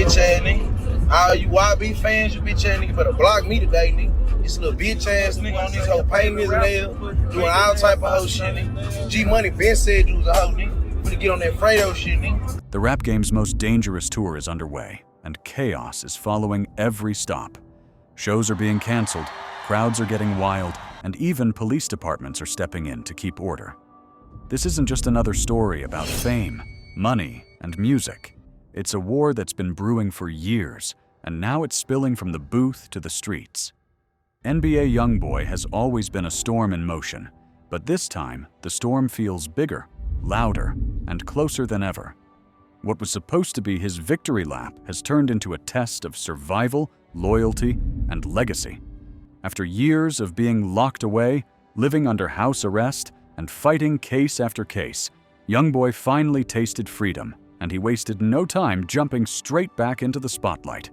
bitch ass nigga. All you YB fans, you bitch ass nigga better block me today, nigga. This little bitch ass nigga on this whole painting his nail, doing all type of hoe shit, nigga. G Money been said you was a hoe, nigga. Finna get on that Fredo shit, nigga. The rap game's most dangerous tour is underway, and chaos is following every stop. Shows are being canceled, crowds are getting wild, and even police departments are stepping in to keep order. This isn't just another story about fame, money, and music. It's a war that's been brewing for years, and now it's spilling from the booth to the streets. NBA YoungBoy has always been a storm in motion, but this time the storm feels bigger, louder, and closer than ever. What was supposed to be his victory lap has turned into a test of survival, loyalty, and legacy. After years of being locked away, living under house arrest, and fighting case after case, YoungBoy finally tasted freedom, and he wasted no time jumping straight back into the spotlight.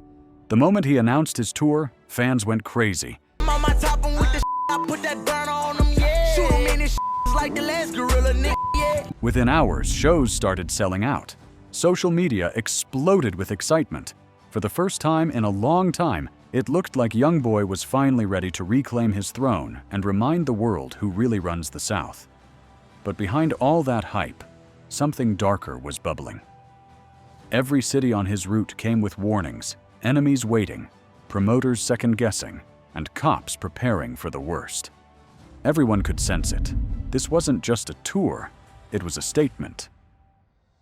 The moment he announced his tour, fans went crazy. I'm on my top and with the I put that burner on them, yeah. Shoot 'em in this like the last gorilla, nigga, yeah. Within hours, shows started selling out. Social media exploded with excitement. For the first time in a long time, it looked like YoungBoy was finally ready to reclaim his throne and remind the world who really runs the South. But behind all that hype, something darker was bubbling. Every city on his route came with warnings, enemies waiting, promoters second-guessing, and cops preparing for the worst. Everyone could sense it. This wasn't just a tour, it was a statement.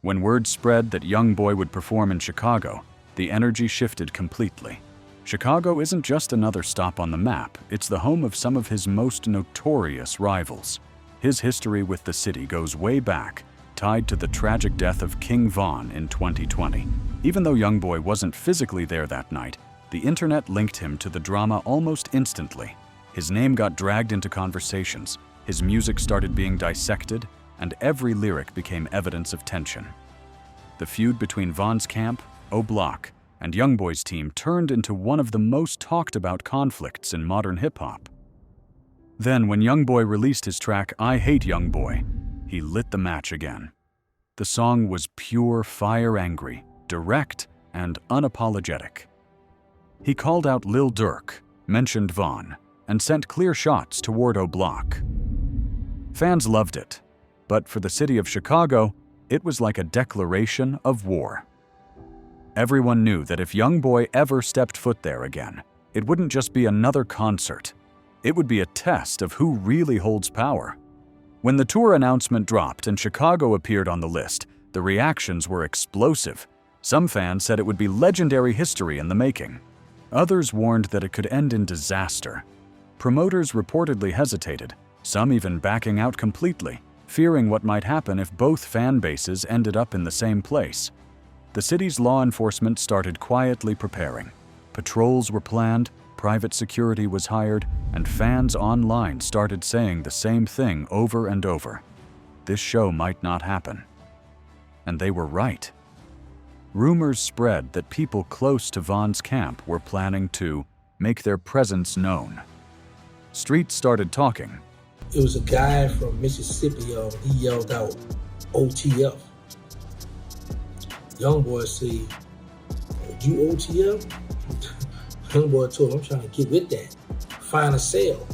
When word spread that YoungBoy would perform in Chicago, the energy shifted completely. Chicago isn't just another stop on the map, it's the home of some of his most notorious rivals. His history with the city goes way back, tied to the tragic death of King Von in 2020. Even though YoungBoy wasn't physically there that night, the internet linked him to the drama almost instantly. His name got dragged into conversations, his music started being dissected, and every lyric became evidence of tension. The feud between Von's camp, O-Block, and YoungBoy's team turned into one of the most talked about conflicts in modern hip-hop. Then, when YoungBoy released his track I Hate YoungBoy, he lit the match again. The song was pure fire angry, direct, and unapologetic. He called out Lil Durk, mentioned Von, and sent clear shots toward O-Block. Fans loved it, but for the city of Chicago, it was like a declaration of war. Everyone knew that if YoungBoy ever stepped foot there again, it wouldn't just be another concert. It would be a test of who really holds power. When the tour announcement dropped and Chicago appeared on the list, the reactions were explosive. Some fans said it would be legendary history in the making. Others warned that it could end in disaster. Promoters reportedly hesitated, some even backing out completely, fearing what might happen if both fan bases ended up in the same place. The city's law enforcement started quietly preparing. Patrols were planned, private security was hired, and fans online started saying the same thing over and over. This show might not happen. And they were right. Rumors spread that people close to Von's camp were planning to make their presence known. Streets started talking. It was a guy from Mississippi, he yelled out, OTF. YoungBoy said, you OTF? YoungBoy told him, I'm trying to get with that. Find a cell.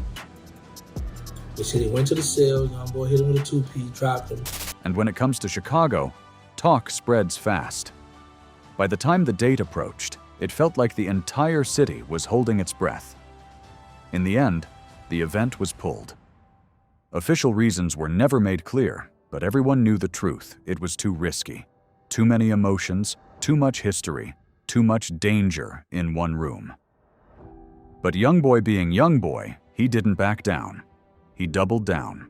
They said he went to the cell, YoungBoy hit him with a 2P, dropped him. And when it comes to Chicago, talk spreads fast. By the time the date approached, it felt like the entire city was holding its breath. In the end, the event was pulled. Official reasons were never made clear, but everyone knew the truth. It was too risky. Too many emotions, too much history, too much danger in one room. But YoungBoy being YoungBoy, he didn't back down. He doubled down.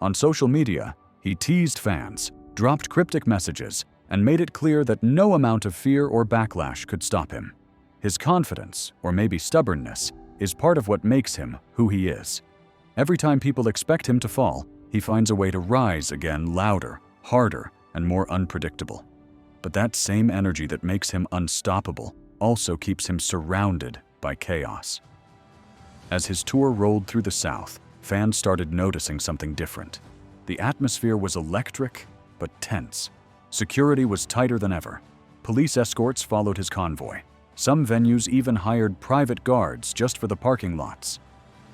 On social media, he teased fans, dropped cryptic messages, and made it clear that no amount of fear or backlash could stop him. His confidence, or maybe stubbornness, is part of what makes him who he is. Every time people expect him to fall, he finds a way to rise again louder, harder, and more unpredictable. But that same energy that makes him unstoppable also keeps him surrounded by chaos. As his tour rolled through the South, fans started noticing something different. The atmosphere was electric, but tense. Security was tighter than ever. Police escorts followed his convoy. Some venues even hired private guards just for the parking lots.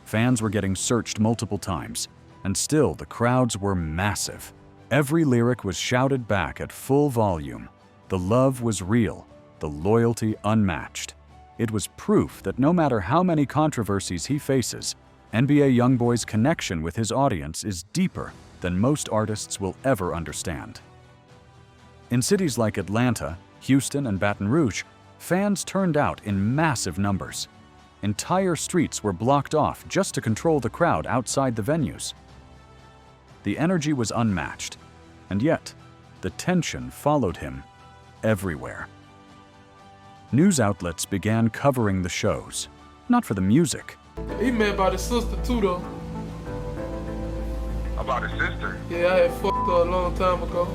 Fans were getting searched multiple times, and still the crowds were massive. Every lyric was shouted back at full volume. The love was real, the loyalty unmatched. It was proof that no matter how many controversies he faces, NBA YoungBoy's connection with his audience is deeper than most artists will ever understand. In cities like Atlanta, Houston, and Baton Rouge, fans turned out in massive numbers. Entire streets were blocked off just to control the crowd outside the venues. The energy was unmatched, and yet the tension followed him everywhere. News outlets began covering the shows, not for the music. He mad about his sister too, though. About his sister? Yeah, I had fucked her a long time ago.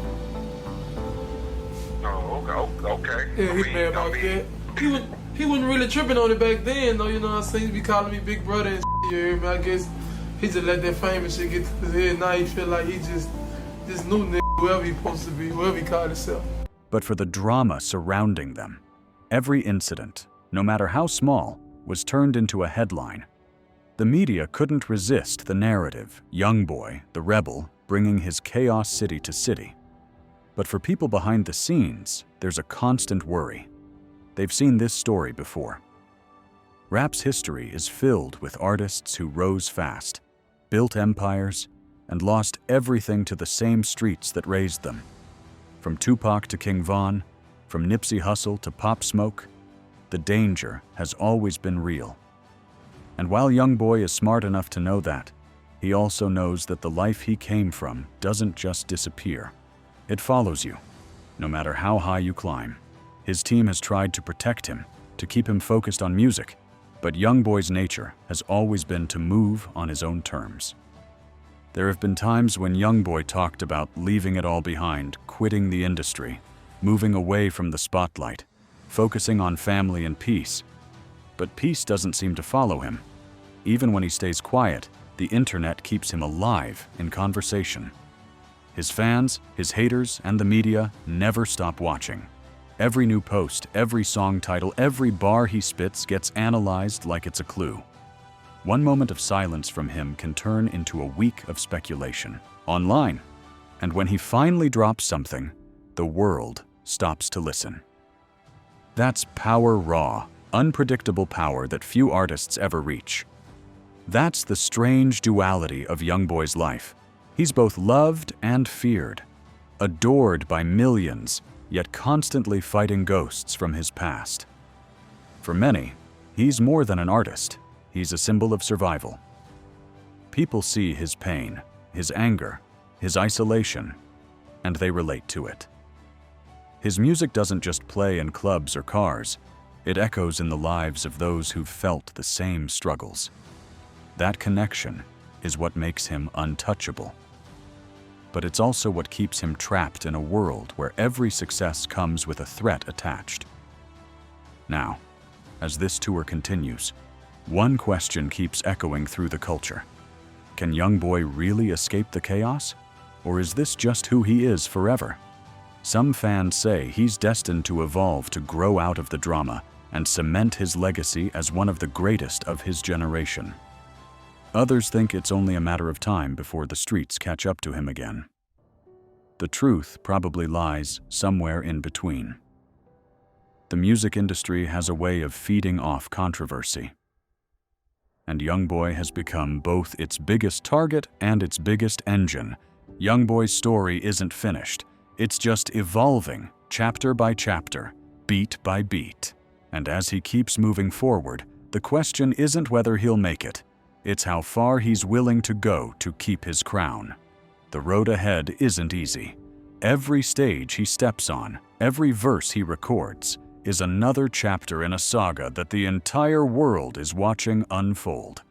Oh, okay. Yeah, he mad about that. He wasn't really tripping on it back then, though. You know what I'm saying? He be calling me big brother and shit. You hear me? I guess he just let that fame and shit get to his head. Now he feel like he just new nigga, whoever he supposed to be, whoever he called himself. But for the drama surrounding them, every incident, no matter how small, was turned into a headline. The media couldn't resist the narrative, YoungBoy, the rebel, bringing his chaos city to city. But for people behind the scenes, there's a constant worry. They've seen this story before. Rap's history is filled with artists who rose fast, built empires, and lost everything to the same streets that raised them. From Tupac to King Von, from Nipsey Hussle to Pop Smoke, the danger has always been real. And while YoungBoy is smart enough to know that, he also knows that the life he came from doesn't just disappear. It follows you, no matter how high you climb. His team has tried to protect him, to keep him focused on music, but YoungBoy's nature has always been to move on his own terms. There have been times when YoungBoy talked about leaving it all behind, quitting the industry, moving away from the spotlight, focusing on family and peace. But peace doesn't seem to follow him. Even when he stays quiet, the internet keeps him alive in conversation. His fans, his haters, and the media never stop watching. Every new post, every song title, every bar he spits gets analyzed like it's a clue. One moment of silence from him can turn into a week of speculation online. And when he finally drops something, the world stops to listen. That's power raw, unpredictable power that few artists ever reach. That's the strange duality of YoungBoy's life. He's both loved and feared, adored by millions, yet constantly fighting ghosts from his past. For many, he's more than an artist. He's a symbol of survival. People see his pain, his anger, his isolation, and they relate to it. His music doesn't just play in clubs or cars. It echoes in the lives of those who've felt the same struggles. That connection is what makes him untouchable. But it's also what keeps him trapped in a world where every success comes with a threat attached. Now, as this tour continues, one question keeps echoing through the culture. Can YoungBoy really escape the chaos? Or is this just who he is forever? Some fans say he's destined to evolve to grow out of the drama and cement his legacy as one of the greatest of his generation. Others think it's only a matter of time before the streets catch up to him again. The truth probably lies somewhere in between. The music industry has a way of feeding off controversy. And YoungBoy has become both its biggest target and its biggest engine. YoungBoy's story isn't finished. It's just evolving, chapter by chapter, beat by beat. And as he keeps moving forward, the question isn't whether he'll make it. It's how far he's willing to go to keep his crown. The road ahead isn't easy. Every stage he steps on, every verse he records, is another chapter in a saga that the entire world is watching unfold.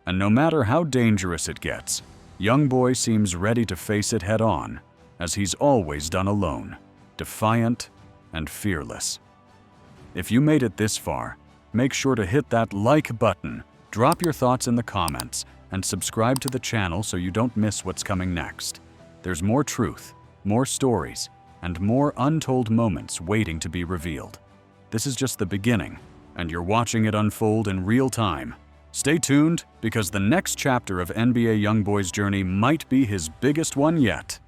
And no matter how dangerous it gets, YoungBoy seems ready to face it head-on, as he's always done alone, defiant and fearless. If you made it this far, make sure to hit that like button, drop your thoughts in the comments, and subscribe to the channel so you don't miss what's coming next. There's more truth, more stories, and more untold moments waiting to be revealed. This is just the beginning, and you're watching it unfold in real time. Stay tuned, because the next chapter of NBA YoungBoy's journey might be his biggest one yet.